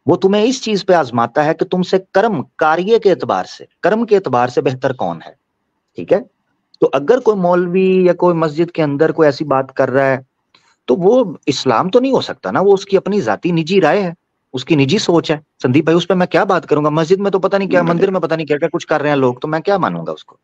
वो तुम्हें इस चीज पे आजमाता है कि तुमसे कार्य के एतबार से, कर्म के एतबार से बेहतर कौन है। ठीक है, तो अगर कोई मौलवी या कोई मस्जिद के अंदर कोई ऐसी बात कर रहा है तो वो इस्लाम तो नहीं हो सकता ना, वो उसकी अपनी जाती निजी राय है, उसकी निजी सोच है। संदीप भाई, उस पर मैं क्या बात करूंगा? मस्जिद में तो पता नहीं क्या, मंदिर में पता नहीं क्या क्या कुछ कर रहे हैं लोग, तो मैं क्या मानूंगा उसको?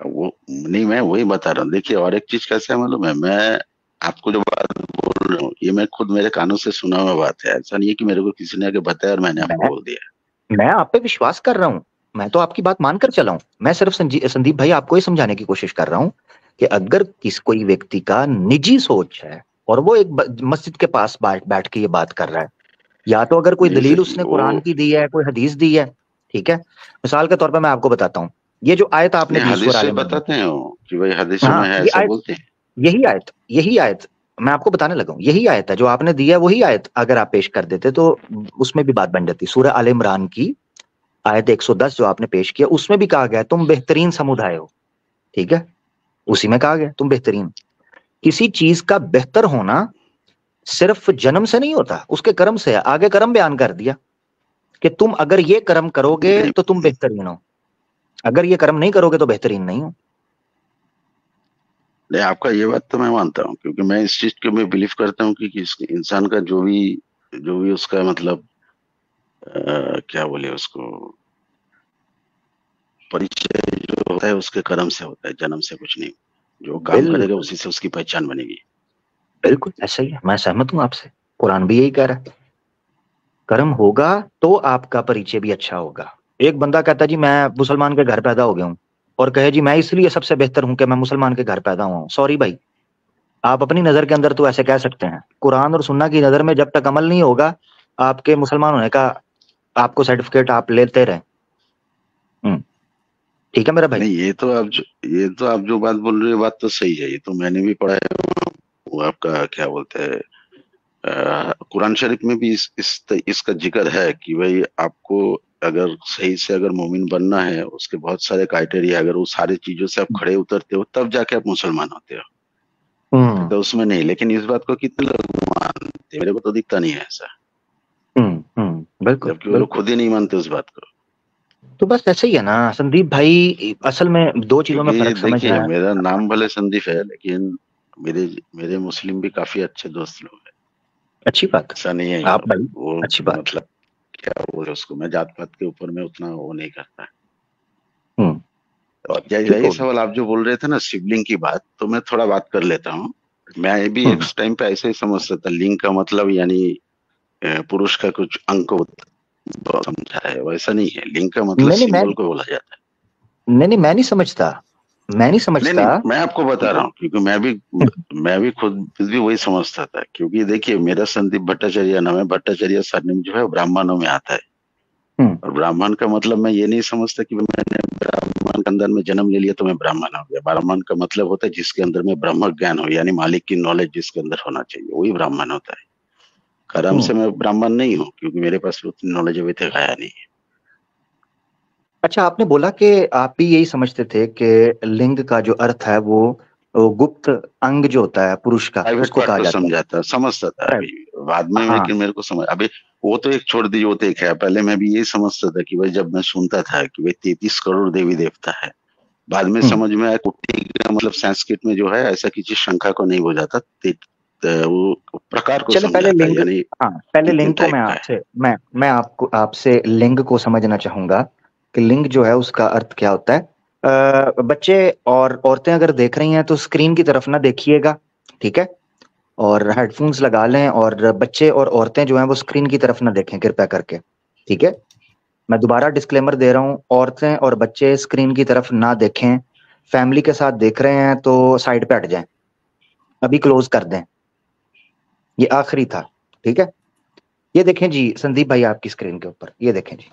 वो नहीं, मैं वही बता रहा हूँ। देखिए, और एक चीज कैसा है मालूम है, मैं आपको जो बात बोल रहा हूँ ये मैं खुद मेरे कानों से सुना हुआ बात है। ऐसा नहीं है कि मेरे को किसी ने आके बताया और मैंने आपको मैं बोल दिया। मैं आप पे विश्वास कर रहा हूं, मैं तो आपकी बात मानकर चला हूं। मैं सिर्फ संदीप भाई आपको ये समझाने की कोशिश कर रहा हूं कि अगर कोई व्यक्ति का निजी सोच है और वो एक मस्जिद के पास बैठ बैठ के ये बात कर रहा है, या तो अगर कोई नहीं दलील सही उसने वो। कुरान की दी है, कोई हदीस दी है, ठीक है। मिसाल के तौर पे मैं आपको बताता हूँ, ये जो आयत आपने नहीं, दी सूरह हदीस आल से इमरान की, बताते हैं वो कि भाई हदीसों हाँ में है, ये ऐसा आयत, बोलते हैं। यही आयत मैं आपको बताने लगा हूँ। यही आयत है जो आपने दी है, वही आयत अगर आप पेश कर देते तो उसमें भी बात बन जाती। सूरह आल इमरान की आयत 110 जो आपने पेश किया, उसमें भी कहा गया तुम बेहतरीन समुदाय हो। ठीक है, उसी में कहा गया तुम बेहतरीन। किसी चीज का बेहतर होना सिर्फ जन्म से नहीं होता, उसके कर्म से है। आगे कर्म बयान कर दिया कि तुम अगर ये कर्म करोगे नहीं, तो तुम बेहतरीन हो, अगर ये कर्म नहीं करोगे तो बेहतरीन नहीं हो। नहीं, आपका ये बात तो मैं मानता हूँ, क्योंकि मैं इस चीज के मैं बिलीव करता हूँ कि इंसान का जो भी उसका मतलब क्या बोले उसको, परिचय जो होता है उसके कर्म से होता है, जन्म से कुछ नहीं। जो काम करेगा बिल्कुल उसी से उसकी पहचान बनेगी। बिल्कुल ऐसा ही है, मैं सहमत हूं आपसे। कुरान भी यही कह रहा है, कर्म होगा तो आपका परिचय भी अच्छा होगा। एक बंदा कहता है जी मैं मुसलमान के घर पैदा हो गया हूं, और कहे जी मैं इसलिए सबसे बेहतर हूं कि मैं मुसलमान के घर पैदा हुआ हूं। सॉरी भाई, आप अपनी नजर के अंदर तो ऐसे कह सकते हैं, कुरान और सुन्ना की नजर में जब तक अमल नहीं होगा, आपके मुसलमान होने का आपको सर्टिफिकेट आप लेते रहे। हम्म, ठीक है मेरा भाई। नहीं, ये तो आप जो बात बोल रहे हो बात तो सही है, ये तो मैंने भी पढ़ा है। वो आपका क्या बोलते हैं, कुरान शरीफ में भी इसका जिक्र है कि भाई आपको अगर सही से अगर मोमिन बनना है, उसके बहुत सारे क्राइटेरिया, अगर वो सारी चीजों से आप खड़े उतरते हो तब जाके आप मुसलमान होते हो। हम्म तो उसमें नहीं, लेकिन इस बात को कितने लोग मानते हैं? मेरे को तो दिखता नहीं है ऐसा, बिल्कुल जबकि वो लोग बिल्कुल। खुद ही नहीं मानते उस बात को। तो बस ऐसे ही है ना संदीप भाई, असल में दो चीजों में क्योंकि फर्क समझना देखिए, है। मेरा नाम भले संदीप है, लेकिन मेरे मेरे मुस्लिम भी काफी अच्छे दोस्त लोग हैं। अच्छी बात, ऐसा नहीं है आप भाई, वो अच्छी बात। मतलब क्या बोले उसको, मैं जात पात के ऊपर में उतना वो नहीं करता। हम्म, और यही ठीक रही हो गया। सवाल, आप जो बोल रहे थे ना शिवलिंग की बात, तो मैं थोड़ा बात कर लेता हूँ। मैं भी एक हम्म, टाइम पे ऐसे ही समझता था, लिंग का मतलब यानी पुरुष का कुछ अंग को समझा है, वैसा नहीं है। लिंग का मतलब नहीं नहीं मैं सिंबल को बोला जाता है। नहीं नहीं मैं नहीं समझता, मैं नहीं नहीं समझता। नहीं, मैं आपको बता रहा वो- हूँ, क्योंकि मैं भी खुद भी वही समझता था। क्योंकि देखिए, मेरा संदीप भट्टाचार्य नाम है, भट्टाचार्य सरनेम जो है वो ब्राह्मणों में आता है। हम्म, और ब्राह्मण का मतलब मैं ये नहीं समझता कि मैंने ब्राह्मण खानदान में जन्म ले लिया तो मैं ब्राह्मण हो गया। ब्राह्मण का मतलब होता है जिसके अंदर में ब्रह्म ज्ञान हो, यानी मालिक की नॉलेज जिसके अंदर होना चाहिए, वही ब्राह्मण होता है। कर्म से हम्म। मैं ब्राह्मण नहीं हूँ, क्योंकि मेरे पास उतनी नॉलेज अभी तक आया नहीं है। अच्छा, आपने बोला कि आप भी यही समझते थे कि लिंग का जो अर्थ है वो गुप्त अंग जो होता है पुरुष का, प्राइवेट उसको पार्ट कहा को जाता समझाता समझता था है। अभी, बाद में हाँ। लेकिन मेरे को समझ अभी। वो तो एक छोड़ दीजिए, वो तो एक है। पहले मैं भी यही समझता था कि भाई, जब मैं सुनता था कि भाई 33 करोड़ देवी देवता है, बाद में हम्म, समझ में आया कुट्टी का मतलब संस्कृत में जो है ऐसा किसी शंखा को नहीं बुझाता, वो प्रकार को चले पहले समझाता है, लिंग, यानी हाँ पहले कितने लिंग को मैं टाइप का है। आपसे मैं आपको आपसे लिंग को समझना चाहूंगा कि लिंग जो है उसका अर्थ क्या होता है। बच्चे और औरतें अगर देख रही हैं तो स्क्रीन की तरफ ना देखिएगा, ठीक है। और हेडफोन्स लगा लें, और बच्चे और औरतें जो हैं वो स्क्रीन की तरफ ना देखें कृपया करके, ठीक है। मैं दोबारा डिस्क्लेमर दे रहा हूँ, औरतें और बच्चे स्क्रीन की तरफ ना देखें। फैमिली के साथ देख रहे हैं तो साइड पे हट जाएं, अभी क्लोज कर दें, ये आखिरी था, ठीक है। ये देखें जी संदीप भाई आपकी स्क्रीन के ऊपर, ये देखें जी।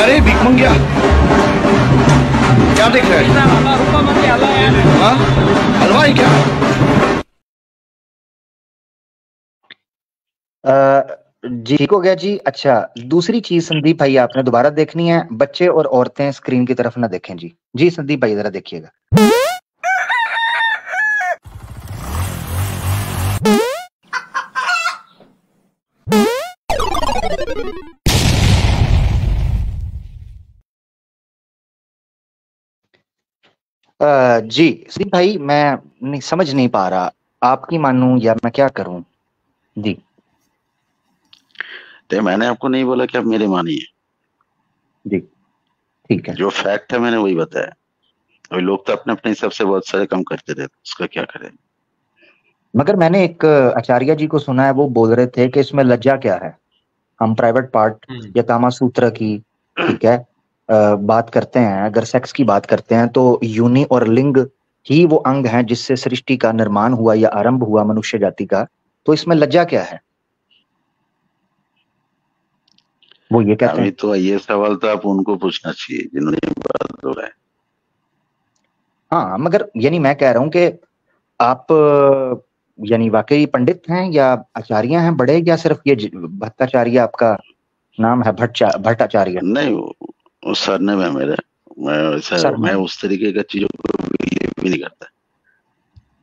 क्या रे भीख मंगिया, क्या देख रहे हैं? हाँ, हलवा है क्या? जी ठीक हो गया जी। अच्छा, दूसरी चीज संदीप भाई आपने दोबारा देखनी है, बच्चे और औरतें स्क्रीन की तरफ ना देखें जी। जी संदीप भाई जरा देखिएगा। जी संदीप भाई मैं समझ नहीं पा रहा, आपकी मानूं या मैं क्या करूं? जी तो मैंने आपको नहीं बोला कि आप मेरे मानिए, जी ठीक है। जो फैक्ट है मैंने वही बताया। अभी लोग तो अपने अपने हिसाब से बहुत सारे काम करते रहते, उसका क्या करें। मगर मैंने एक आचार्य जी को सुना है, वो बोल रहे थे कि इसमें लज्जा क्या है, हम प्राइवेट पार्ट या कामा सूत्र की, ठीक है, बात करते हैं, अगर सेक्स की बात करते हैं तो योनि और लिंग ही वो अंग हैं जिससे सृष्टि का निर्माण हुआ या आरंभ हुआ मनुष्य जाति का, तो इसमें लज्जा क्या है, वो ये कहते अभी हैं। तो ये सवाल तो आप उनको पूछना चाहिए जिन्होंने ये बात बोला है। हाँ मगर यानी मैं कह रहा हूं कि आप यानी वाकई पंडित हैं या आचार्य हैं बड़े, या सिर्फ ये भट्टाचार्य आपका नाम है, भट्टाचार्य? नहीं, वो सरनेम है मेरा। मैं वैसा, सर मैं नाम, उस तरीके का चीजों को बिलीव भी नहीं करता।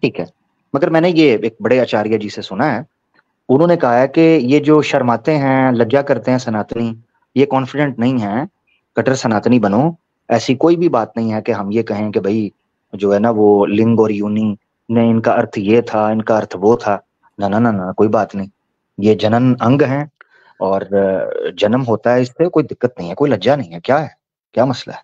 ठीक है। मगर मैंने ये एक बड़े आचार्य जी से सुना है, उन्होंने कहा है कि ये जो शर्माते हैं, लज्जा करते हैं सनातनी, ये कॉन्फिडेंट नहीं है, कट्टर सनातनी बनो। ऐसी कोई भी बात नहीं है कि हम ये कहें कि भाई जो है ना वो लिंग और योनि ने इनका अर्थ ये था, इनका अर्थ वो था। ना ना ना ना, कोई बात नहीं, ये जनन अंग है और जन्म होता है, इससे कोई दिक्कत नहीं है, कोई लज्जा नहीं है। क्या है, क्या मसला है?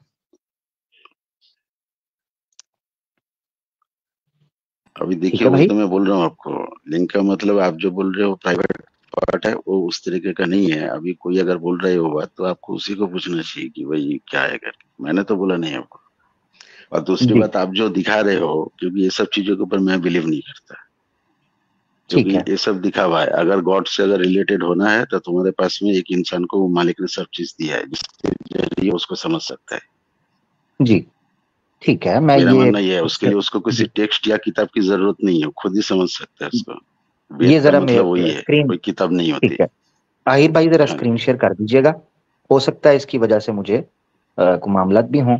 अभी ठीक देखिए है वही भाई। तो मैं बोल रहा हूँ आपको। लिंक का मतलब आप जो बोल रहे हो प्राइवेट पार्ट है, वो उस तरीके का नहीं है। अभी कोई अगर बोल रहे हो बात तो आपको उसी को पूछना चाहिए कि भाई ये क्या है करके, मैंने तो बोला नहीं आपको। और दूसरी जी बात, आप जो दिखा रहे हो, क्योंकि ये सब चीजों के ऊपर मैं बिलीव नहीं करता, क्योंकि ठीक है। ये सब दिखावा है। अगर गॉड से अगर रिलेटेड होना है तो तुम्हारे पास में एक इंसान को वो मालिक ने सब चीज दिया है जिसके जरिए उसको समझ सकता है। जी ठीक है, मैं मेरा ये मानना ये है, उसके लिए उसको किसी जी टेक्स्ट या किताब की जरूरत नहीं है, वो खुद ही समझ सकता है उसको। ये वेद का जरा मतलब मेरे वही है, स्क्रीन, कोई किताब नहीं ठीक होती। है, आहिर भाई जरा हाँ स्क्रीन शेयर कर दीजिएगा। हो सकता है इसकी वजह से मुझे को मामलात भी हों।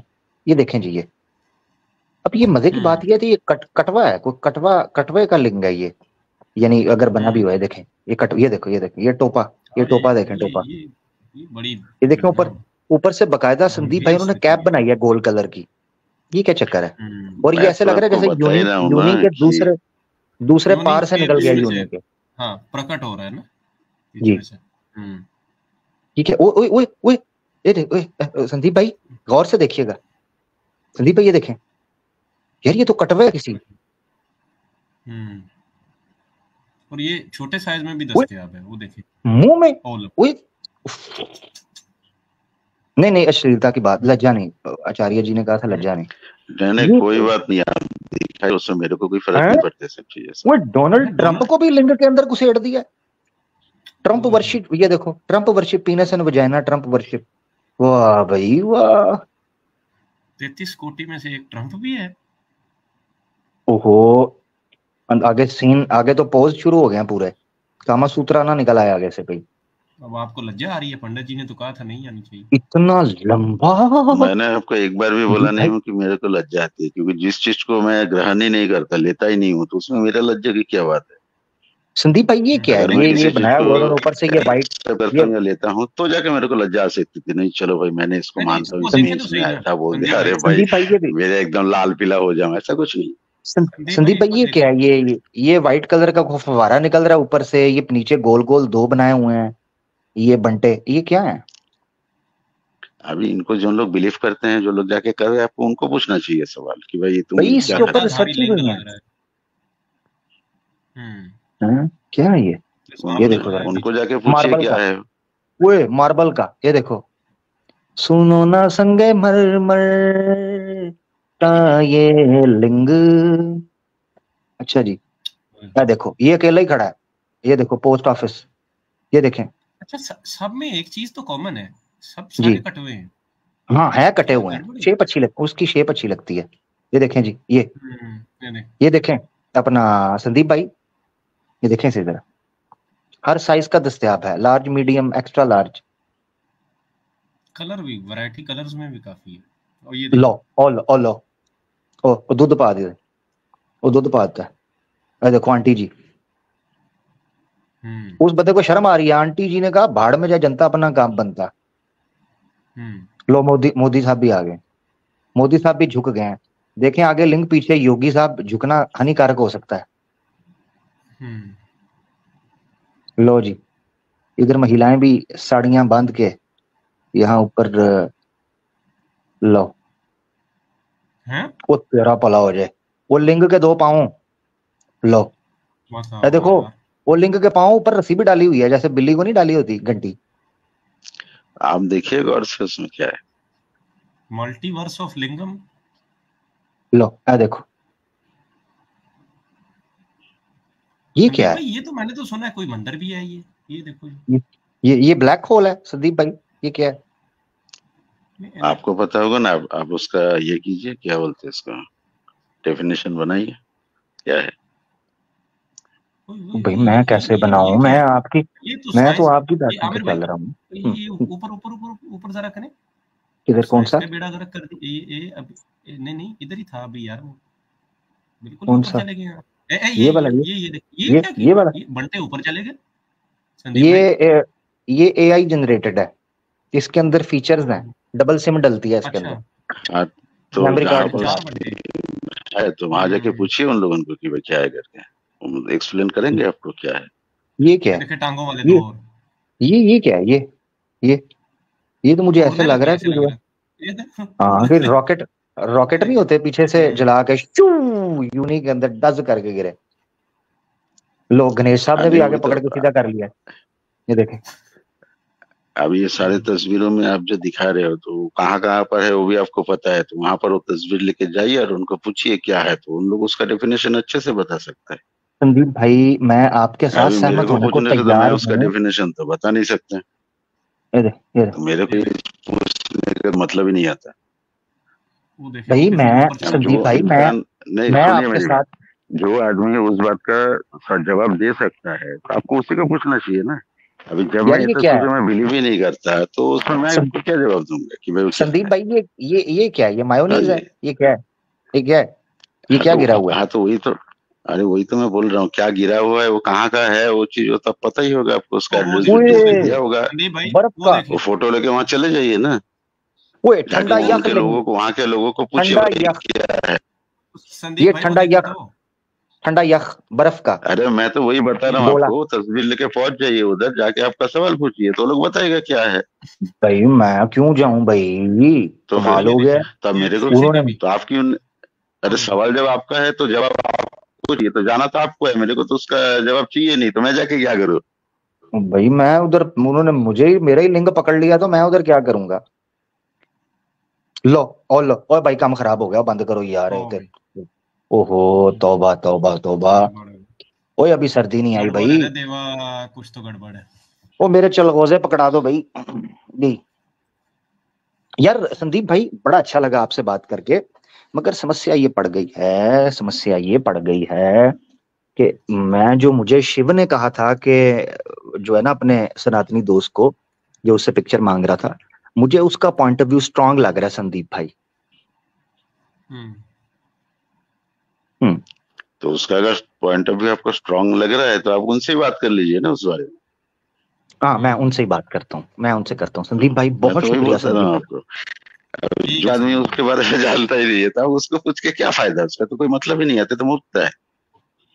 ये देखें जी, ये अब ये मजे की बात ये थी, ये कटवा है, कोई कटवा, कटवे का लिंग है ये, यानी अगर बना भी हुआ है, देखें ये ये देखो, ये देखो, ये टोपा, ये टोपा देखें, टोपा, ये बड़ी ये देखें ऊपर, हाँ, ऊपर से बकायदा संदीप भाई गंभीर उन्होंने स्थिति कैप है। बनाई है गोल कलर की। ये क्या चक्कर है? और ये मैं ऐसे तो लग रहा है आपको जैसे बता ही यूनी, रहा हूँ ना यूनी के कि दूसरे दूसरे योनि पार से के निकल गया बीच में यूनी से के। हाँ प्रकट हो रहा है ना बीच जी में से। ठीक है। ओए ओए ओए ओए, ये देख, ओए संदीप भाई गौर से देखिएगा, संदीप भाई ये देखें, यार ये तो कटवा है किसी। हम्म और ये छोटे साइज में भी ओए दस्तयाब है, वो देखिए। मुंह में, ओल ओए नहीं नहीं, अश्लीलता की बात, लज्जा नहीं, आचार्य जी ने कहा था लज्जा नहीं नहीं, नहीं। कोई ये बात नहीं, आप दिखाए उसमें मेरे को कोई फर्क हैं? नहीं पड़ता सब चीजें से। वो डोनाल्ड अरे ट्रंप डोनाल्ड को भी लिंग के अंदर घुसेड़ दिया। ट्रंप ओए होए, वर्शिप, ये देखो, Trump worship, पीनस and vagina, Trump worship. वाह भाई वाह। 33 कोटि में से एक ट्रंप भी है। ओहो, आगे सीन, आगे तो पोज शुरू हो गए हैं पूरे, कामा सूत्रा ना निकल आया आगे से भाई। अब आपको लज्जा आ रही है, पंडित जी ने तो कहा था नहीं आनी चाहिए। इतना लंबा। मैंने आपको एक बार भी बोला संदीप नहीं भाई, हूँ कि मेरे को लज्जा आती है, क्योंकि जिस चीज को मैं ग्रहण ही नहीं करता, लेता ही नहीं हूँ, तो उसमें मेरा लज्जा की क्या बात है। संदीप भाई ये क्या है, अगर मैं ये किसी चीज बनाया को हुआ और ऊपर से ये वाइट, एक्सेप्ट करता ये हूँ या लेता हूँ तो जाके मेरे को लज्जा आ सकती थी। नहीं चलो भाई, मैंने इसको नहीं नहीं, मानता हूँ, इसको इसमें देखें तो इसमें सही ना ऐसा बोल संदीप दिया, अरे भाई। भाई संदीप भाई ये भी, मेरे एकदम लाल पीला हो जाऊं, ऐसा कुछ नहीं। संदीप भाई संदीप एक भाई बार ये क्या देखो। है, ये व्हाइट कलर का फव्वारा निकल रहा है ऊपर से, ये नीचे गोल गोल दो बनाए हुए हैं, ये बंटे, ये क्या है? अभी इनको जो लोग बिलीव करते हैं, जो लोग जाके कर रहे हैं, आपको उनको पूछना चाहिए सवाल कि भाई तुम भाई क्या इसके ऊपर करते हो। जटाधारी रिसर्च ही लिंग हुई है। लग रहा है। हम्म हाँ, क्या है ये? ये मार्बल देखो का है जरा, उनको पीछे। जाके पूछिए मार्बल क्या का, है। ओए मार्बल का, ये देखो, सुनो ना संगे मर मर का ये लिंग। अच्छा जी, ये देखो, ये अकेला ही खड़ा है, ये देखो पोस्ट ऑफिस, ये देखें अच्छा सब में एक चीज तो कॉमन है, सब जी। सारे कटवे हैं। हाँ है, कटे क्या हुए हैं, गड़बड़ है? शेप अच्छी लगती, उसकी शेप अच्छी लगती है। ये देखें जी, ये देख ये देखें अपना संदीप भाई, ये देखें इसे जरा, हर साइज का दस्तयाब है, large, medium, extra large. Colour भी, वैरायटी कलर्स में भी काफी है। और ये लो देखो, ओ लो ओ दूध पा दे, वो दूध पाता है। देखो आंटी जी, उस बंदे को शर्म आ रही है। आंटी जी ने कहा भाड़ में जाए जनता, अपना काम बनता। लो मोदी साहब भी आ गए, मोदी साहब भी झुक गए हैं। देखें आगे लिंक, पीछे योगी साहब, झुकना हानिकारक हो सकता है। लो जी, इधर महिलाएं भी साड़ियां बांध के यहाँ ऊपर, लो वो तेरा भला हो जाए, वो लिंग के 2 पांव, लो देखो, वो लिंग के पांव ऊपर रस्सी भी डाली हुई है, जैसे बिल्ली को नहीं डाली होती घंटी। आप देखिएगा और से उसमें क्या है, मल्टीवर्स ऑफ लिंगम। लो देखो, ये क्या है? भाई ये तो मैंने तो सुना है कोई मंदिर भी है ये देखो ये ब्लैक होल है संदीप भाई, ये क्या है? आपको पता होगा ना, आप उसका ये कीजिए, क्या बोलते हैं इसका, डेफिनेशन बनाइए, क्या है। भाई मैं कैसे बनाऊं, मैं आपकी, मैं तो आपकी बात सुन के चल रहा हूँ। ये ऊपर ऊपर ऊपर ऊपर जरा करें, इधर कौन सा? बेड़ा गर्क कर दी ये अब, नहीं इधर ही था अभी यार, बिल्कुल कौन ऊपर सा? चले गए। ये वाला, ये वाला, बंटे ऊपर चले गए। ये AI जनरेटेड है, इसके अंदर फीचर्स हैं, डबल सिम डलती है इसके अंदर। हाँ तो मेमोरी कार्ड है, तो वहां जाके पूछिए उन लोगों को कि भाई क्या है करके, एक्सप्लेन करेंगे आपको क्या है। ये क्या है? टांगों वाले दो, ये क्या है? ये तो मुझे ऐसे लग रहा है कि जो है, हाँ फिर रॉकेट नहीं होते पीछे से जला के यूनी के अंदर डज करके गिरे। लोग गणेश साहब ने भी आगे पकड़ के सीधा कर लिया, ये देखें। अब ये सारे तस्वीरों में आप जो दिखा रहे हो, तो कहाँ कहाँ पर है वो भी आपको पता है, तो वहां पर वो तस्वीर लेके जाइए और उनको पूछिए क्या है, तो उन लोग उसका डेफिनेशन अच्छे से बता सकता है। संदीप भाई मैं आपके साथ सहमत होने को तैयार हूँ, उसका डेफिनेशन तो बता नहीं सकते, तो मेरे को पूछने का मतलब ही नहीं आता भाई। मैं संदीप भाई, मैं आपके साथ, जो आदमी उस बात का जवाब दे सकता है तो आपको उसी को पूछना चाहिए ना। अभी जब मैं इस चीजों में बिलीव ही नहीं करता तो उसमें मैं क्या जवाब दूंगा कि भाई संदीप भाई ये क्या है? ये मायोनीज है? ये क्या है? ये क्या है? ये क्या गिरा हुआ है? हाँ तो वही तो, अरे वही तो मैं बोल रहा हूँ, क्या गिरा हुआ है, वो कहाँ का है, वो चीज वो तब पता ही होगा आपको, उसका एड्रेस दिया होगा, बर्फ का वो फोटो लेके वहां चले जाइए ना, ठंडा यख लोगों को, वहां के लोगों को पूछिए क्या है। ये ठंडा यख बर्फ का। अरे मैं तो वही बता रहा हूँ आपको, तस्वीर लेके पहुंच जाइए उधर, जाके आपका सवाल पूछिए तो लोग बताएगा क्या है। भाई मैं क्यों जाऊं भाई, तो कमाल हो गया। तब मेरे को उन्होंने तो आप क्यों, अरे सवाल जब आपका है तो जवाब आप पूछिए, तो जाना तो आपको है, मेरे को तो उसका जवाब चाहिए नहीं, तो मैं जाके क्या करूँ भाई। मैं उधर, उन्होंने मुझे मेरा ही लिंग पकड़ लिया तो मैं उधर क्या करूंगा। लो और भाई काम खराब हो गया, बंद करो यार। ओहो तौबा तौबा तौबा। ओए अभी सर्दी नहीं आई भाई, देवा कुछ तो गड़बड़ है। ओ मेरे चलगोजे पकड़ा दो भाई। यार संदीप भाई बड़ा अच्छा लगा आपसे बात करके, मगर समस्या ये पड़ गई है कि मुझे शिव ने कहा था कि जो है ना अपने सनातनी दोस्त को जो उससे पिक्चर मांग रहा था, मुझे उसका पॉइंट ऑफ व्यू स्ट्रांग लग रहा है संदीप भाई। तो उसका अगर पॉइंट ऑफ व्यू आपको स्ट्रांग लग रहा है तो आप उनसे ही बात कर लीजिए ना उस बारे में। हाँ मैं उनसे ही बात करता हूँ, मैं उनसे करता हूँ। संदीप भाई बहुत शुक्रिया संदीप आपको। जो आदमी उसके बारे में जानता ही नहीं था उसको पूछ के क्या फायदा, उसका तो कोई मतलब ही नहीं आता, तो मुफ्त है।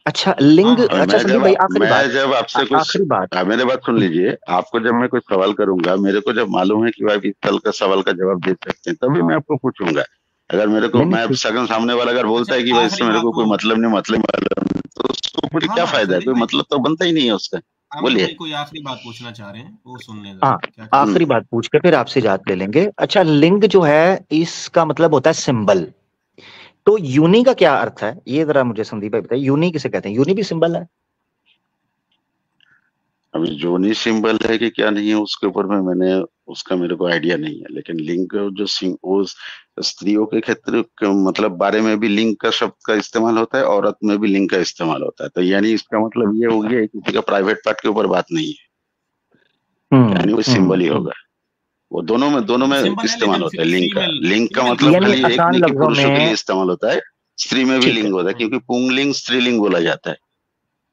अच्छा लिंग, अच्छा संदीप भाई आखिरी जब आपसे कुछ, मेरे बात सुन लीजिए, आपको जब मैं कुछ सवाल करूंगा, मेरे को जब मालूम है कि भाई इस तल का सवाल का जवाब दे सकते हैं, तभी मैं आपको पूछूंगा। अगर मेरे को, मैं सगन सामने वाला अगर बोलता है कि भाई इससे मेरे को कोई मतलब नहीं, तो उसको पूरी क्या फायदा है, कोई मतलब तो बनता ही नहीं है उसका। बोलिए, कोई आखिरी बात पूछना चाह रहे हैं वो सुन लें। हाँ आखिरी बात पूछ के फिर आपसे इजाजत ले लेंगे। अच्छा लिंग जो है इसका मतलब होता है सिंबल, तो यूनि का क्या अर्थ है ये जरा मुझे संदीप भाई बताइए। यूनि किसे कहते हैं? यूनि भी सिंबल है? अभी जोनी सिंबल है कि क्या नहीं है उसके ऊपर में मैंने उसका मेरे को आइडिया नहीं है। लेकिन लिंग जो वो स्त्रियों के क्षेत्र के मतलब बारे में भी लिंग का शब्द का इस्तेमाल होता है, औरत में भी लिंग का इस्तेमाल होता है। तो यानी इसका मतलब ये हो गया किसी का प्राइवेट पार्ट के ऊपर बात नहीं है, यानी वो सिंबल ही होगा। वो दोनों में सिंबल है इस्तेमाल लेकिन होता है लिंग का। फीमेल लिंग का फीमेल मतलब यानी खाली एक आसान नहीं कि लफ्जों पुरुषों के लिए में, इस्तेमाल होता है, स्त्री में भी ठीक है। लिंग होता है, क्योंकि पुंगलिंग स्त्रीलिंग बोला जाता है।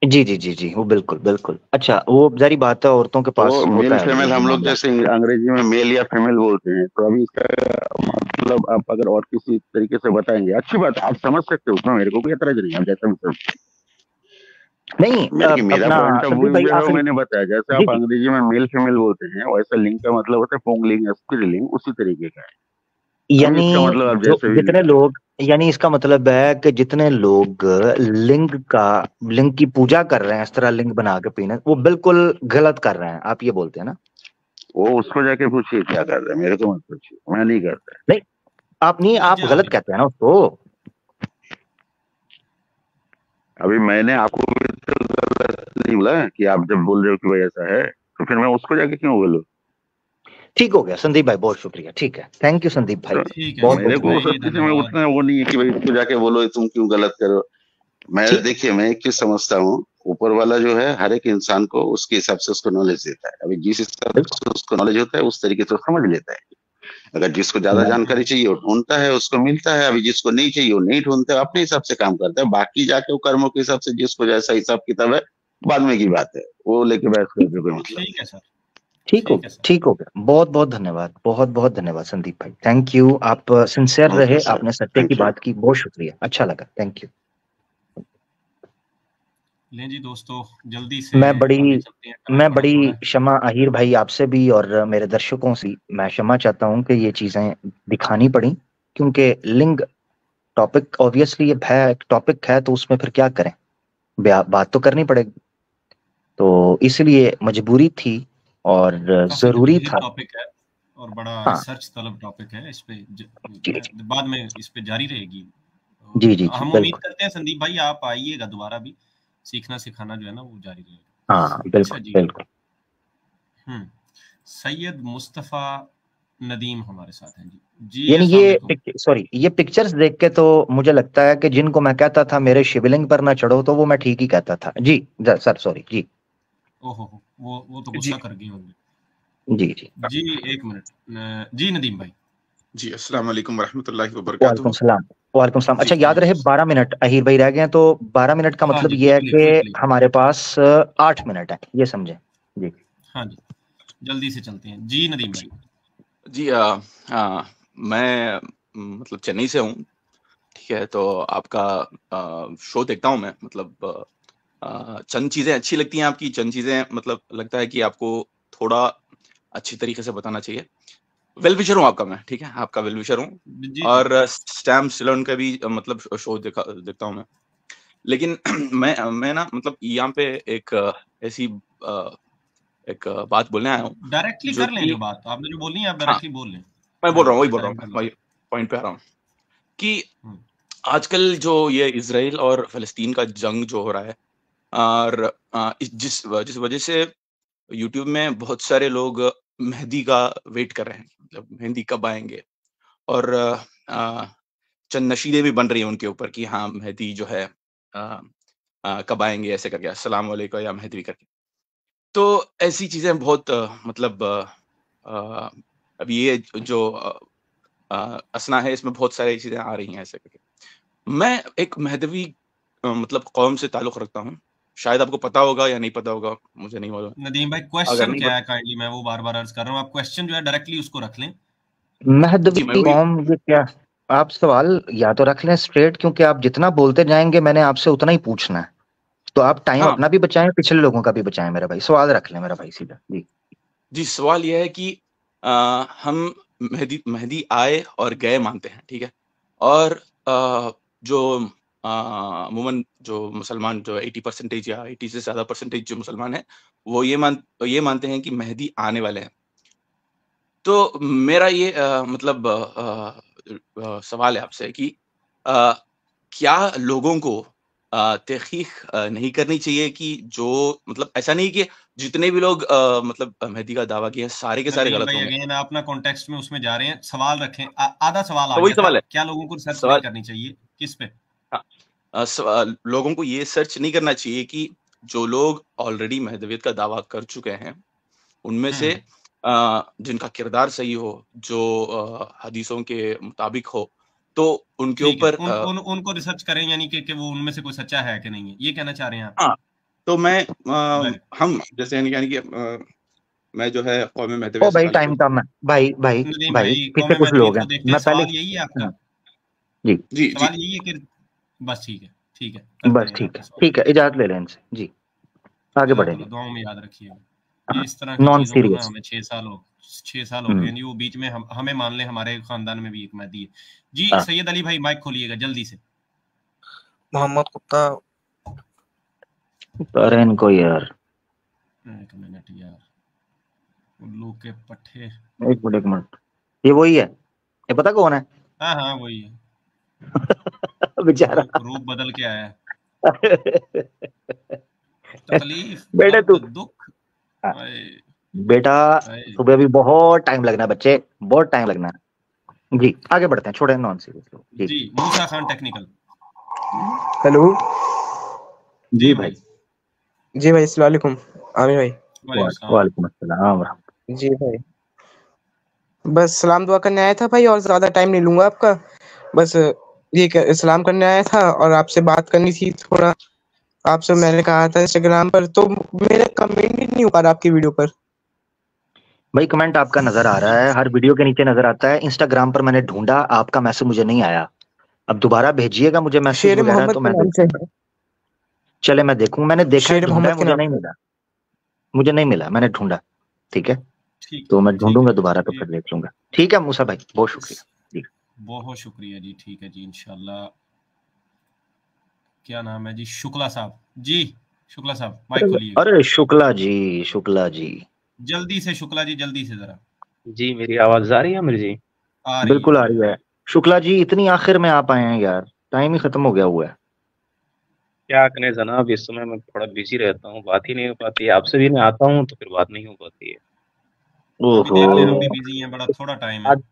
जी जी जी जी, वो बिल्कुल बिल्कुल। अच्छा, वो जारी बात है, औरतों के पास तो होता मेल है फीमेल ये हम लोग मामला। जैसे अंग्रेजी में मेल या फीमेल बोलते हैं, तो अभी इसका मतलब आप अगर और किसी तरीके से बताएंगे, अच्छी बात है, आप समझ सकते हो, उसमें मेरे को कोई एतराज नहीं है, आप जैसा भी समझते नहीं हैं। मेरा अपना पॉइंट ऑफ संदीप व्यू भाई जो है वो आखिरी। मैंने बताया, जैसे जी आप जी अंग्रेजी में मेल फीमेल बोलते हैं, वैसे लिंग का मतलब होता है पुंगलिंग या स्त्रीलिंग, उसी तरीके का है। अभी यानी इसका मतलब आप जो जैसे भी जितने लोग, यानी इसका मतलब है कि जितने लोग लिंग की पूजा कर रहे हैं, इस तरह लिंग बना के पीना, वो बिल्कुल गलत कर रहे हैं, आप ये बोलते हैं ना? वो उसको जाके पूछिए क्या कर रहे हैं, मेरे को मत पूछिए, मैं नहीं करता। नहीं, आप नहीं, ये आप क्या गलत कहते हैं ना उसको। अभी मैंने आपको भी तो गलत नहीं बोला कि आप जब बोल रहे हो कि भाई ऐसा है, तो फिर मैं उसको जाके क्यों बोलूं? ठीक हो गया संदीप भाई, बहुत शुक्रिया, ठीक है, थैंक यू संदीप भाई, तो ठीक है बहुत बहुत मेरे संदीप को शुक्रिया। सब भाई, चीजें में धन्यवाद। उतना वो नहीं है कि भाई उसको जाके बोलो तुम क्यों गलत करो। मैं ठीक है। देखिए, मैं एक चीज समझता हूँ, ऊपर वाला जो है हर एक इंसान को उसके हिसाब से उसको नॉलेज देता है। अभी जिस हिसाब बिल्कुल। से उसको नॉलेज होता है उस तरीके से वो समझ लेता है। अगर जिसको ज्यादा मैं जानकारी चाहिए वो ढूंढता है, उसको मिलता है। अभी जिसको नहीं चाहिए वो नहीं ढूंढता है, अपने हिसाब से काम करता है। बाकी जाके वो कर्मों के हिसाब से जिसको जैसा हिसाब किताब है, बाद में की बात है, वो लेके बहस ठीक, करके कोई मतलब ठीक नहीं। है सर। ठीक हो ठीक है गया, सर। ठीक हो गया, बहुत बहुत धन्यवाद, बहुत बहुत धन्यवाद संदीप भाई, थैंक यू। आप सिंसियर ओके रहे, सर, आपने सत्य की थैंक यू। बात की, बहुत शुक्रिया, अच्छा लगा, थैंक यू। लें जी दोस्तों, जल्दी से आगे चलते हैं, टाइम मैं बड़ा बड़ी थोड़ा है। क्षमा अहीर भाई आपसे भी और मेरे दर्शकों से मैं क्षमा चाहता हूं कि ये चीजें दिखानी पड़ी, क्योंकि लिंग टॉपिक ऑब्वियसली ये है, टॉपिक है तो उसमें फिर क्या करें, बात तो करनी पड़ेगी, तो इसलिए मजबूरी थी और काफी जरूरी जटिल था। टॉपिक है और बड़ा हाँ रिसर्च तलब टॉपिक है। इस पे जी जी बाद में इस पे जारी रहेगी। जी और जी जी हम उम्मीद बिल्कुल। करते हैं संदीप भाई आप आइएगा दोबारा भी, सीखना सिखाना जो है ना वो जारी रहेगा। हाँ अच्छा बिल्कुल जी। बिल्कुल। सैयद मुस्तफ़ा नदीम हमारे साथ हैं जी। जी यानी अस्सलाम ये वालेकुम। सॉरी, ये पिक्चर्स देख के तो मुझे लगता है कि जिनको मैं कहता था मेरे शिवलिंग पर ना चढ़ो, तो वो मैं ठीक ही कहता था जी। सर सॉरी जी। ओहो हो, वो तो जी गुस्सा कर गए होंगे। जी जी जी एक मिनट जी नदीम भाई। जी अस्सलाम वालेकुम वरहमतुल्लाहि वालेकुम वबरकातुहू। सलाम। वालेकुम सलाम। जी अच्छा याद रहे 12 मिनट अहीर भाई रह गए हैं, तो 12 मिनट का हाँ मतलब जी, ये है क्विकली। कि हमारे पास 8 मिनट है, ये समझे जी। हाँ जी, जल्दी से चलते हैं जी नदीम भाई। जी जी मैं मतलब चेन्नई से हूँ, ठीक है। तो आपका शो देखता हूँ मैं, मतलब चंद चीज़ें अच्छी लगती हैं आपकी, चंद चीज़ें मतलब लगता है कि आपको थोड़ा अच्छी तरीके से बताना चाहिए। वेल विशर हूँ आपका मैं, ठीक है, आपका वेल विशर हूँ। जी जी। और स्टैम स्टिलोन का भी मतलब शो देखता हूँ मैं। लेकिन मैं ना मतलब यहाँ पे एक ऐसी एक बात बोलने आया हूँ डायरेक्टली जो कर लें, कि जो बात आपने जो बोलनी है आप हाँ, डायरेक्टली बोल लें। मैं बोल हाँ, रहा हूँ, वही थोड़ा बोल रहा टाइम हूँ, कम वही लगे। पॉइंट पे आ रहा हूँ कि हुँ, आजकल जो ये इज़राइल और फ़लस्तीन का जंग जो हो रहा है, और जिस वजह से यूट्यूब में बहुत सारे लोग मेहदी का वेट कर रहे हैं, मतलब मेहंदी कब आएँगे, और चंद नशीदें भी बन रही हैं उनके ऊपर कि हाँ, मेहदी जो है अ कब आएँगे ऐसे करके, अस्सलाम वालेकुम या मेहदी करके। तो ऐसी चीज़ें बहुत मतलब अ, अभी ये जो असना है, इसमें बहुत सारी चीज़ें आ रही हैं ऐसे करके। मैं एक महदवी मतलब कौम से ताल्लुक़ रखता हूँ। शायद आपको पता होगा या नहीं पता होगा, मुझे नहीं मालूम। नदीम भाई अगर क्वेश्चन नहीं क्या पता, है, काइंडली मैं वो बार-बार अर्ज़ कर रहा हूँ। आप क्वेश्चन जो है डायरेक्टली उसको रख लें। जी, मैं महदवी वही कौम, ये क्या? आप सवाल या तो रख लें स्ट्रेट, क्योंकि आप जितना बोलते जाएंगे मैंने आपसे उतना ही पूछना है, तो आप टाइम हाँ, अपना भी बचाएं, पिछले लोगों का भी बचाएं। मेरा भाई सवाल रख लें मेरा भाई, सीधा जी। जी सवाल ये है कि अ, हम मेहदी आए और गए मानते हैं, ठीक है? और जो अमूमन जो मुसलमान जो 80% या 80 से ज़्यादा परसेंटेज जो मुसलमान हैं, वो ये मानते हैं कि मेहदी आने वाले हैं। तो मेरा ये मतलब सवाल है आपसे कि अ, क्या लोगों को तहकीक नहीं करनी चाहिए कि जो मतलब ऐसा नहीं कि जितने भी लोग मतलब मेहदी का दावा किया सारे के सारे नबील गलत भाई होंगे। अगेन आप ना कॉन्टेक्स्ट में उसमें जा रहे हैं, सवाल रखें। आधा सवाल आ तो वही गया था, सवाल है। क्या लोगों को रिसर्च नहीं सवाल करनी चाहिए किस पे? हाँ, लोगों को ये सर्च नहीं करना चाहिए कि जो लोग ऑलरेडी महदवियत का दावा कर चुके हैं उनमें से जिनका किरदार सही हो, जो हदीसों के मुताबिक हो, तो उनके ठीक है, ऊपर उनको रिसर्च करें, यानी कि वो उनमें से कोई सच्चा है कि नहीं है, ये कहना चाह रहे हैं आप? हाँ, तो मैं वेरी हम जैसे यानी कि मैं जो है कौम ओ महदविया से भाई ताल्लुक़ टाइम कम है भाई भाई नदीम भाई भाई, कौम पीछे कुछ महदवियत लोग को हैं, देखते हैं। मैं पहले सवाल यही है आपका? जी जी, सवाल जी। यही है कि बस ठीक है, ठीक है, करते बस हैं ठीक आपका है, सवाल। ठीक है, इजाजत ले लें इनसे जी, आगे जज़ाकल्लाह, बढ़ेंगे। दुआओं में याद रखिएगा। ये हाँ, इस तरह की नॉन चीज़ों को ना सीरियस। हमें 6 साल हो गए हैं जी, वो बीच में हमें मान लें हमारे खानदान में भी एक महदी है। जी, हाँ, सैयद अली भाई माइक खोलिएगा जल्दी से। मोहम्मद कुत्ता अरे इनको यार, एक मिनट यार, उल्लू के पट्टे। एक मिनट, ये वही है, ये पता कौन है? हाँ, हाँ, वही है। बेचारा। रूप बदल के आया है। तकलीफ, बेटा दर्द, तू, दुख। हाय, बेटा हाय। सुबह भी बहुत टाइम लगना है बच्चे, बहुत टाइम लगना है जी। आगे बढ़ते हैं, छोड़े नॉन सीरियस लोग जी। जी, मूसा खान टेक्निकल। हेलो जी जी भाई, भाई। जी भाई, अस्सलाम वालेकुम आमिर भाई। वालेकुम सलाम। वालेकुम अस्सलाम। जी भाई, बस सलाम दुआ करने आया था भाई, और ज्यादा टाइम नहीं लूंगा आपका। बस ये सलाम करने आया था और आपसे बात करनी थी थोड़ा। आपसे मैंने कहा था इंस्टाग्राम पर, तो मेरा कमेंट ही नहीं हो पा रहा आपकी वीडियो पर। भाई कमेंट आपका नजर आ रहा है, हर वीडियो के नीचे नजर आता है। इंस्टाग्राम पर मैंने ढूंढा, आपका मैसेज मुझे नहीं आया। अब दोबारा भेजिएगा मुझे मैसेज शेर वगैरह मोहम्मद तो के मैं नाम से है। चले मैं देखूं। मैंने देखा है, शेर ढूंढा है, मोहम्मद के मुझे नाम नहीं से। मिला, मुझे नहीं मिला, मैंने ढूंढा। ठीक है, ठीक तो मैं ठीक है ढूंढूंगा जी, दोबारा तो ये फिर देख लूंगा। ठीक है मूसा भाई, बहुत शुक्रिया जी। बहुत शुक्रिया जी। ठीक है जी, इंशाल्लाह। क्या नाम है जी? शुक्ला साहब जी, शुक्ला साहब माइक खोलिएगा अरे शुक्ला जी, शुक्ला जी, जल्दी से। शुक्ला जी जल्दी से जरा। जी मेरी आवाज आ रही है अमीर जी? आ रही है बिल्कुल आ जी, रही है। शुक्ला जी इतनी आखिर में आप आए हैं यार, टाइम ही खत्म हो गया हुआ है। क्या करें जनाब, इस समय मैं थोड़ा बिजी रहता हूँ, बात ही नहीं हो पाती है आपसे भी। मैं आता हूँ तो फिर बात नहीं हो पाती है। अभी ओहो, देख लें, हम आज भी बिजी हैं, बड़ा थोड़ा टाइम है। आज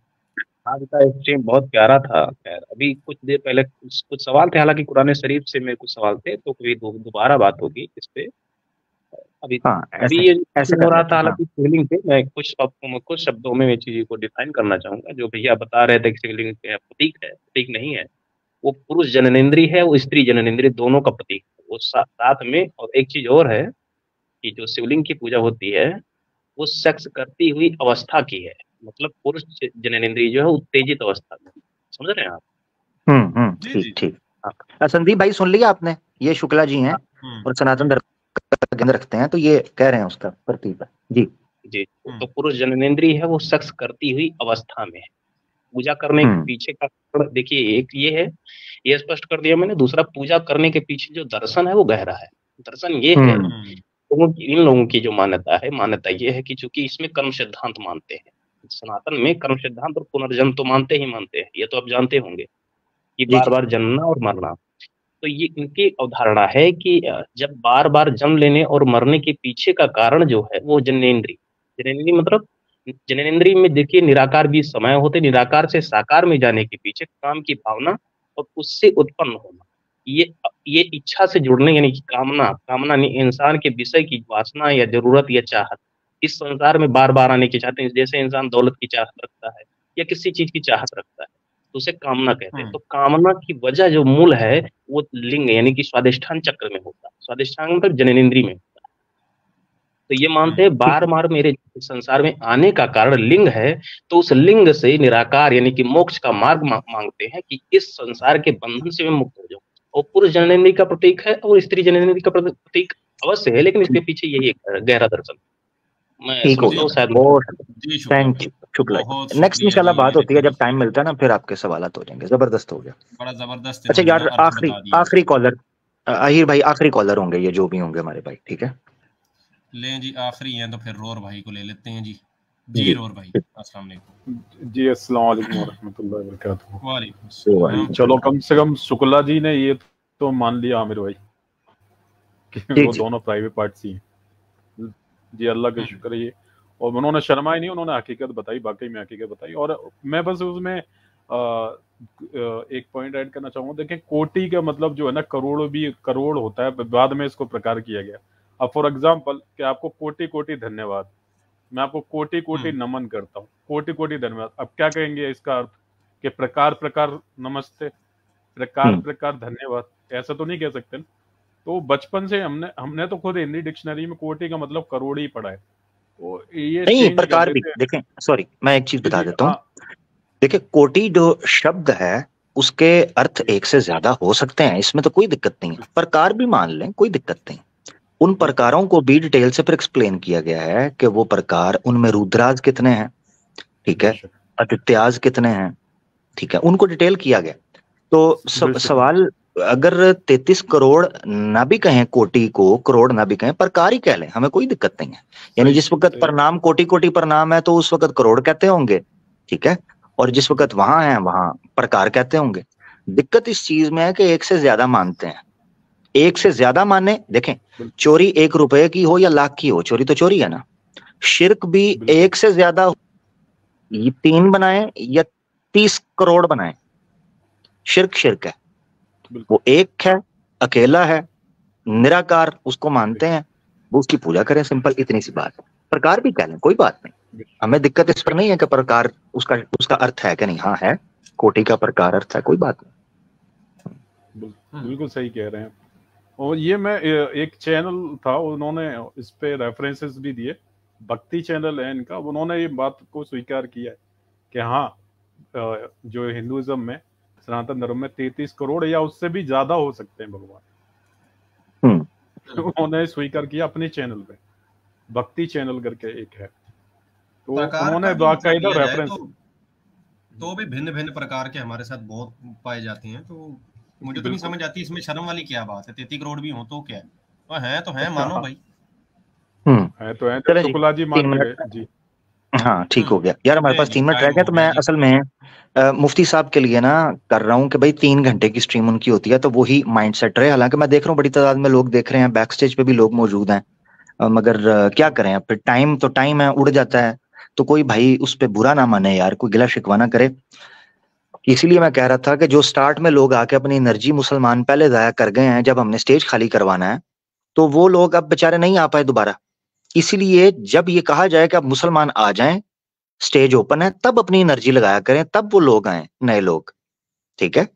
आज का स्ट्रीम बहुत प्यारा था। खैर अभी कुछ देर पहले कुछ सवाल थे, हालांकि कुरान शरीफ से मेरे कुछ सवाल थे, तो कभी दोबारा बात होगी इस पे। अभी हाँ अभी ऐसे ये ऐसे हो कर रहा लेते था, हैं हाँ। हालांकि शिवलिंग पे मैं कुछ शब्दों में चीज को डिफाइन करना चाहूंगा। जो भैया बता रहे थे कि शिवलिंग प्रतीक है, प्रतीक नहीं है। वो पुरुष जननेंद्रिय है, वो स्त्री जननेंद्रिय, दोनों का प्रतीक है वो साथ में। और एक चीज और है कि जो शिवलिंग की पूजा होती है वो सेक्स करती हुई अवस्था की है। मतलब पुरुष जननेंद्रिय जो है उत्तेजित अवस्था में। समझ रहे हैं आप? जी ठीक जी। ठीक। हाँ, संदीप भाई सुन लिया आपने, ये शुक्ला जी हैं हाँ, हम्म और सनातन धर्म का केंद्र रखते हैं, तो ये कह रहे हैं उसका प्रतीक है जी। जी। तो हम्म पुरुष जननेंद्रिय है, वो सेक्स करती हुई अवस्था में है। पूजा करने के हम्म पीछे का कारण देखिए, एक ये है, ये स्पष्ट कर दिया मैंने। दूसरा, पूजा करने के पीछे जो दर्शन है वो गहरा है। दर्शन ये है, हम्म हम्म इन लोगों की जो मान्यता है, मान्यता ये है कि चूंकि इसमें कर्म सिद्धांत मानते हैं, सनातन में कर्म सिद्धांत और पुनर्जन्म तो मानते ही मानते हैं, ये तो आप जानते होंगे कि जी बार जी। बार जन्मना और मरना। तो ये इनकी अवधारणा है कि जब बार बार जन्म लेने और मरने के पीछे का कारण जो है वो जननेन्द्रिय। जननेन्द्रिय मतलब, जननेन्द्रिय में देखिए निराकार भी समय होते, निराकार से साकार में जाने के पीछे काम की भावना और उससे उत्पन्न होना, ये इच्छा से जुड़ने, यानी कि कामना, कामना नहीं, इंसान के विषय की वासना या जरूरत या चाहत, इस संसार में बार बार आने की चाहते हैं। जैसे इंसान दौलत की चाहत रखता है या किसी चीज की चाहत रखता है, तो उसे कामना कहते हैं। हम्म तो कामना की वजह जो मूल है वो लिंग यानी कि स्वादिष्ठान चक्र में होता है। स्वादिष्ठान मतलब जननेंद्रिय में। तो ये मानते हैं ठीक बार बार मेरे संसार में आने का कारण लिंग है, तो उस लिंग से निराकार यानी कि मोक्ष का मार्ग मांगते हैं कि इस संसार के बंधन से मैं मुक्त हो जाऊं। और पुरुष जननेंद्रिय का प्रतीक है और स्त्री जननेंद्रिय का प्रतीक अवश्य है, लेकिन इसके पीछे यही एक गहरा दर्शन मैं ठीक हो समझता जी हूँ गया, शायद। बहुत जी शुक्ला थैंक भाई, यू शुक्ला बहुत जी। नेक्स्ट शुक्रिया इंशाल्लाह जी, बात मेरे होती है, जब टाइम क्लैरिफाई। मिलता है ना फिर आपके सवालात हो जाएंगे। जबरदस्त हो गया। बड़ा जबरदस्त अच्छा इन्होंने ना यार, अर्थ आखिरी बता दिया आखिरी उसके। कॉलर अहिर भाई, आखिरी कॉलर होंगे ये जो भी होंगे हमारे भाई, ठीक है लें जी, आखिरी हैं तो फिर रोर भाई को ले लेते हैं जी। जी जी। रोर भाई, अस्सलाम वालेकुम। जी अस्सलाम वालेकुम वरहमतुल्लाहि वबरकातुहू। वालेकुम अस्सलाम। चलो कम से कम शुक्ला जी ने ये तो मान लिया आमिर भाई कि जी वो जी दोनों प्राइवेट पार्ट्स ही हैं। जी अल्लाह का शुक्र है ये, और उन्होंने शर्मा ही नहीं, उन्होंने हकीकत बताई, वाकई में हकीकत बताई। और मैं बस उसमें एक पॉइंट ऐड करना चाहूंगा। देखें, कोटि का मतलब जो है ना, करोड़ भी करोड़ होता है, बाद में इसको प्रकार किया गया। अब फॉर एग्जाम्पल कि आपको कोटि कोटि धन्यवाद, मैं आपको कोटि कोटि नमन करता हूँ, कोटि कोटि धन्यवाद। अब क्या कहेंगे इसका अर्थ कि प्रकार प्रकार नमस्ते, प्रकार प्रकार धन्यवाद, ऐसा तो नहीं कह सकते ना। तो बचपन से हमने तो खुद हिंदी डिक्शनरी में कोटि का मतलब करोड़ ही पढ़ा है, तो ये नहीं, चेंज कर प्रकार भी देते देखें। सॉरी, मैं एक चीज हैं। बता जी देता हूँ। हाँ, देखिए, कोटि जो शब्द है उसके अर्थ एक से ज्यादा हो सकते हैं, इसमें तो कोई दिक्कत नहीं है। प्रकार भी मान लें, कोई दिक्कत नहीं। उन प्रकारों को भी डिटेल से फिर एक्सप्लेन किया गया है कि वो प्रकार, उनमें रुद्राज कितने हैं, ठीक है, बेशक आदित्याज कितने हैं, ठीक है, उनको डिटेल किया गया। तो बेशक सवाल, अगर 33 करोड़ ना भी कहें, कोटि को करोड़ ना भी कहें, प्रकार ही कह लें, हमें कोई दिक्कत नहीं है। यानी सही जिस वक्त सही प्रणाम कोटि कोटि प्रणाम है तो उस वक्त करोड़ कहते होंगे, ठीक है, और जिस वक्त वहां है वहां प्रकार कहते होंगे। दिक्कत इस चीज में है कि एक से ज्यादा मानते हैं। एक से ज्यादा माने, देखें, चोरी 1 रुपए की हो या लाख की हो, चोरी तो चोरी है ना। शिर्क भी बिल्कुल एक से ज्यादा, ये 3 बनाए या 30 करोड़ बनाए, शिर्क शिर्क है। बिल्कुल वो एक है, अकेला है, निराकार, उसको मानते हैं, वो उसकी पूजा करें, सिंपल, इतनी सी बात है। प्रकार भी कह लें, कोई बात नहीं, हमें दिक्कत इस पर नहीं है कि प्रकार उसका उसका अर्थ है कि नहीं। हाँ है, कोटि का प्रकार अर्थ है, कोई बात नहीं। बिल्कुल सही कह रहे हैं। और ये मैं एक चैनल था, उन्होंने इस पे रेफरेंसेस भी दिए, भक्ति चैनल है इनका, उन्होंने ये बात को स्वीकार किया है कि हाँ, जो हिंदुइज्म में, सनातन धर्म में 33 करोड़ या उससे भी ज्यादा हो सकते हैं भगवान। उन्होंने स्वीकार किया अपने चैनल पे, भक्ति चैनल करके एक है, तो उन्होंने बाकायदा रेफरेंस। तो भी भिन्न भिन्न प्रकार के हमारे साथ बहुत पाए जाते हैं, तो मुझे तो नहीं समझ आती इसमें शर्म वाली क्या बात है। 33 करोड़ भी हो तो क्या है, तो है मानो भाई। है तो है, शुक्ला जी मान गए जी। हाँ ठीक हो गया यार, हमारे पास 3 मिनट रह गए, तो मैं असल में मुफ्ती साहब के लिए ना कर रहा हूँ कि भाई 3 घंटे की स्ट्रीम उनकी होती है, तो वही माइंड सेट रहे। हालांकि मैं देख रहा हूँ बड़ी तादाद में लोग देख रहे हैं, बैक स्टेज पे भी लोग मौजूद हैं, मगर क्या करें, फिर टाइम तो टाइम है, उड़ जाता है। तो कोई भाई उस पर बुरा ना माने यार, कोई गिला शिकवा ना करे। इसीलिए मैं कह रहा था कि जो स्टार्ट में लोग आके अपनी एनर्जी मुसलमान पहले जाया कर गए हैं, जब हमने स्टेज खाली करवाना है तो वो लोग अब बेचारे नहीं आ पाए दोबारा। इसीलिए जब ये कहा जाए कि अब मुसलमान आ जाएं, स्टेज ओपन है, तब अपनी एनर्जी लगाया करें, तब वो लोग आए, नए लोग, ठीक है।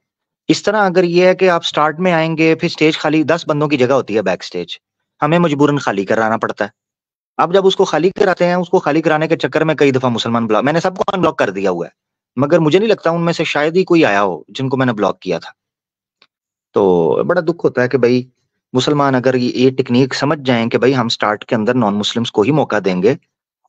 इस तरह अगर ये है कि आप स्टार्ट में आएंगे, फिर स्टेज खाली, 10 बंदों की जगह होती है बैक स्टेज, हमें मजबूरन खाली कराना पड़ता है। अब जब उसको खाली कराते हैं, उसको खाली कराने के चक्कर में कई दफा मुसलमान ब्लॉक, मैंने सबको अनब्लॉक कर दिया हुआ है, मगर मुझे नहीं लगता उनमें से शायद ही कोई आया हो जिनको मैंने ब्लॉक किया था। तो बड़ा दुख होता है कि भाई मुसलमान अगर ये टेक्निक समझ जाएं कि भाई हम स्टार्ट के अंदर नॉन मुस्लिम्स को ही मौका देंगे,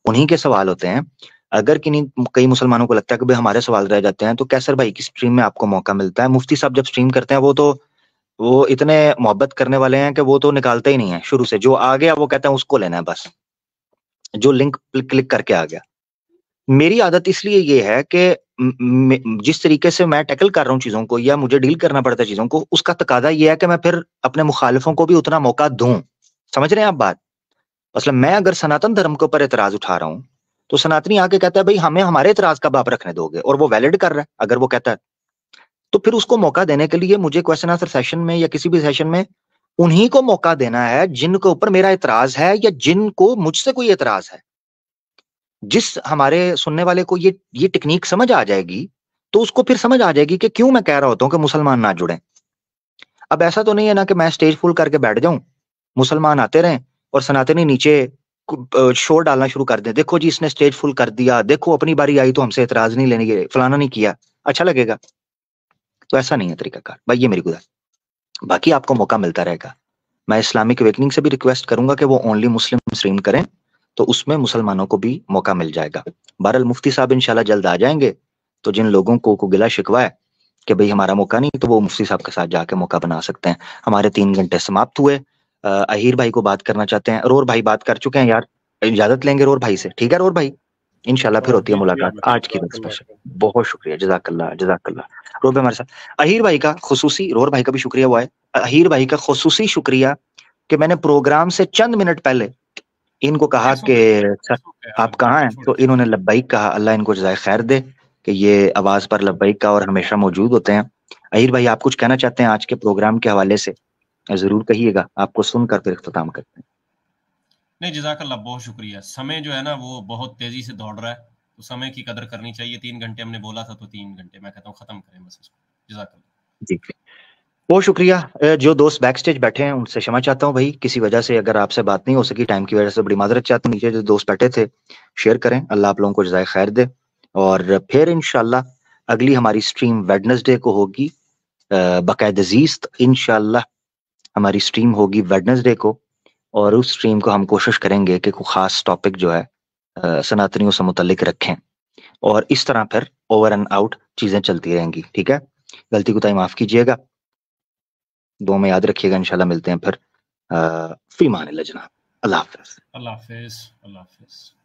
उन्हीं के सवाल होते हैं। अगर कई मुसलमानों को लगता है कि भाई हमारे सवाल रह जाते हैं, तो कैसर भाई की स्ट्रीम में आपको मौका मिलता है। मुफ्ती साहब जब स्ट्रीम करते हैं, वो इतने मोहब्बत करने वाले हैं कि वो तो निकालते ही नहीं है शुरू से, जो आ गया वो कहते हैं उसको लेना है बस, जो लिंक क्लिक करके आ गया। मेरी आदत इसलिए ये है कि जिस तरीके से मैं टैकल कर रहा हूँ चीजों को, या मुझे डील करना पड़ता है चीजों को, उसका तकादा ये है कि मैं फिर अपने मुखालिफों को भी उतना मौका दूं। समझ रहे हैं आप बात? मतलब मैं अगर सनातन धर्म के ऊपर एतराज उठा रहा हूं, तो सनातनी आके कहता है भाई हमें हमारे एतराज कब आप रखने दोगे, और वो वैलिड कर रहा है अगर वो कहता है, तो फिर उसको मौका देने के लिए मुझे क्वेश्चन आंसर सेशन में या किसी भी सेशन में उन्हीं को मौका देना है जिनके ऊपर मेरा एतराज है, या जिनको मुझसे कोई एतराज है। जिस हमारे सुनने वाले को ये टेक्निक समझ आ जाएगी, तो उसको फिर समझ आ जाएगी कि क्यों मैं कह रहा होता हूं कि मुसलमान ना जुड़े। अब ऐसा तो नहीं है ना कि मैं स्टेज फुल करके बैठ जाऊं, मुसलमान आते रहें और सनातनी नीचे शोर डालना शुरू कर दें, देखो जी इसने स्टेज फुल कर दिया, देखो अपनी बारी आई तो हमसे एतराज नहीं लेने, फलाना नहीं किया, अच्छा लगेगा? तो ऐसा नहीं है तरीकाकार भाई, ये मेरी गुजारिश। बाकी आपको मौका मिलता रहेगा। मैं इस्लामिक अवेकनिंग से भी रिक्वेस्ट करूंगा कि वो ओनली मुस्लिम स्ट्रीम करें, तो उसमें मुसलमानों को भी मौका मिल जाएगा। बहरहाल मुफ्ती साहब इंशाल्लाह जल्द आ जाएंगे, तो जिन लोगों को गिला शिकवा है कि भाई हमारा मौका नहीं, तो वो मुफ्ती साहब के साथ जाके मौका बना सकते हैं। हमारे 3 घंटे समाप्त हुए। अहीर भाई को बात करना चाहते हैं, रोर भाई बात कर चुके हैं यार, इजाजत लेंगे रोर भाई से, ठीक है रोर भाई? इंशाल्लाह फिर होती है मुलाकात। आज की स्पेशल बहुत शुक्रिया, जज़ाकल्लाह जज़ाकल्लाह। रोर भाई हमारे साथ, अहीर भाई का खुसूसी, रोर भाई का भी शुक्रिया हुआ है। अहीर भाई का खुसूसी शुक्रिया कि मैंने प्रोग्राम से चंद मिनट पहले इनको कहा कि सर आप कहाँ हैं, तो इन्होंने लब्बैक कहा। अल्लाह इनको जज़ाए खैर दे कि ये आवाज पर लब्बैक का और हमेशा मौजूद होते हैं। अहीर भाई आप कुछ कहना चाहते हैं आज के प्रोग्राम के हवाले से? जरूर कहिएगा, आपको सुनकर फिर इख्तिताम करते हैं। नहीं, जज़ाकल्लाह, बहुत शुक्रिया। समय जो है ना वो बहुत तेजी से दौड़ रहा है, तो समय की कदर करनी चाहिए। 3 घंटे हमने बोला था, तो 3 घंटे मैं कहता हूँ खत्म करें बस इसको। जज़ाकल्लाह जी बहुत शुक्रिया। जो दोस्त बैक स्टेज बैठे हैं उनसे क्षमा चाहता हूँ भाई, किसी वजह से अगर आपसे बात नहीं हो सकी, टाइम की वजह से बड़ी माजरत चाहता हूँ। नीचे जो दोस्त बैठे थे शेयर करें, अल्लाह आप लोगों को जज़ाए खैर दे। और फिर इंशाल्लाह अगली हमारी स्ट्रीम वेडनेसडे को होगी बाकायदजीज़। इंशाल्लाह हमारी स्ट्रीम होगी वेडनेसडे को, और उस स्ट्रीम को हम कोशिश करेंगे कि कोई खास टॉपिक जो है सनातनियों से मुतल्लिक रखें, और इस तरह फिर ओवर एंड आउट चीजें चलती रहेंगी। ठीक है, गलती को माफ कीजिएगा, दो में याद रखिएगा। इंशाल्लाह मिलते हैं फिर। फी मान अल्लाह जनाब। अल्लाह हाफ़िज़। अल्लाह हाफ़िज़।